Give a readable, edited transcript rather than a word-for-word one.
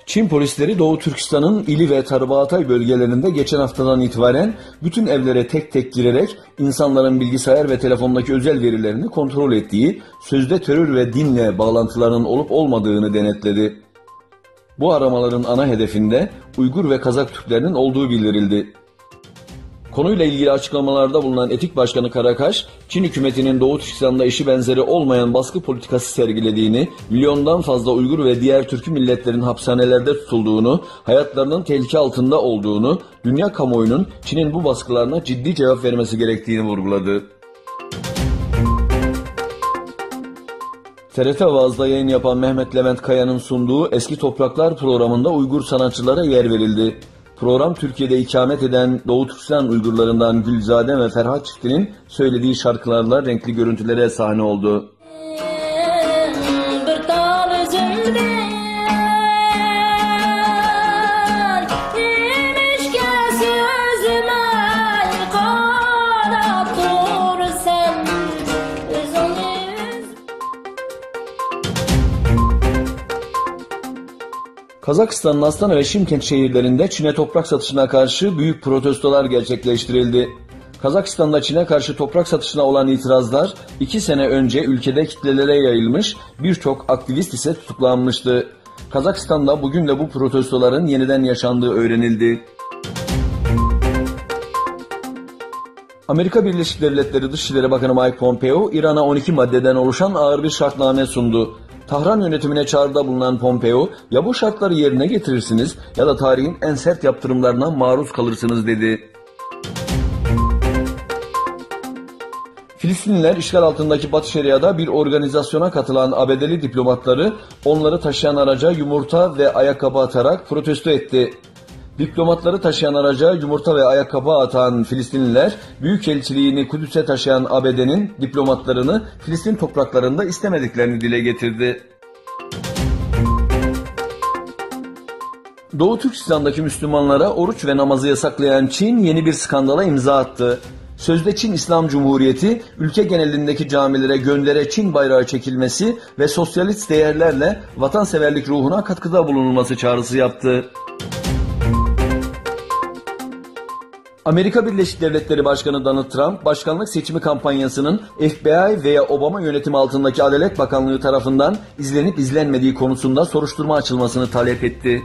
Çin polisleri Doğu Türkistan'ın İli ve Tarbaatay bölgelerinde geçen haftadan itibaren bütün evlere tek tek girerek insanların bilgisayar ve telefondaki özel verilerini kontrol ettiği, sözde terör ve dinle bağlantılarının olup olmadığını denetledi. Bu aramaların ana hedefinde Uygur ve Kazak Türklerinin olduğu bildirildi. Konuyla ilgili açıklamalarda bulunan Etik Başkanı Karakaş, Çin hükümetinin Doğu Türkistan'da eşi benzeri olmayan baskı politikası sergilediğini, milyondan fazla Uygur ve diğer Türkü milletlerin hapishanelerde tutulduğunu, hayatlarının tehlike altında olduğunu, dünya kamuoyunun Çin'in bu baskılarına ciddi cevap vermesi gerektiğini vurguladı. TRT Avaz'da yayın yapan Mehmet Levent Kaya'nın sunduğu Eski Topraklar programında Uygur sanatçılara yer verildi. Program Türkiye'de ikamet eden Doğu Türkistan Uygurlarından Gülzade ve Ferhat çiftinin söylediği şarkılarla renkli görüntülere sahne oldu. Kazakistan'ın Astana ve Şimkent şehirlerinde Çin'e toprak satışına karşı büyük protestolar gerçekleştirildi. Kazakistan'da Çin'e karşı toprak satışına olan itirazlar 2 sene önce ülkede kitlelere yayılmış, birçok aktivist ise tutuklanmıştı. Kazakistan'da bugün de bu protestoların yeniden yaşandığı öğrenildi. Amerika Birleşik Devletleri Dışişleri Bakanı Mike Pompeo, İran'a 12 maddeden oluşan ağır bir şartname sundu. Tahran yönetimine çağrıda bulunan Pompeo, ya bu şartları yerine getirirsiniz ya da tarihin en sert yaptırımlarına maruz kalırsınız dedi. Filistinliler işgal altındaki Batı Şeria'da bir organizasyona katılan ABD'li diplomatları onları taşıyan araca yumurta ve ayakkabı atarak protesto etti. Diplomatları taşıyan araca yumurta ve ayakkabı atan Filistinliler, Büyükelçiliğini Kudüs'e taşıyan ABD'nin diplomatlarını Filistin topraklarında istemediklerini dile getirdi. Doğu Türkistan'daki Müslümanlara oruç ve namazı yasaklayan Çin yeni bir skandala imza attı. Sözde Çin İslam Cumhuriyeti, ülke genelindeki camilere göndere Çin bayrağı çekilmesi ve sosyalist değerlerle vatanseverlik ruhuna katkıda bulunulması çağrısı yaptı. Amerika Birleşik Devletleri Başkanı Donald Trump, başkanlık seçimi kampanyasının FBI veya Obama yönetimi altındaki Adalet Bakanlığı tarafından izlenip izlenmediği konusunda soruşturma açılmasını talep etti.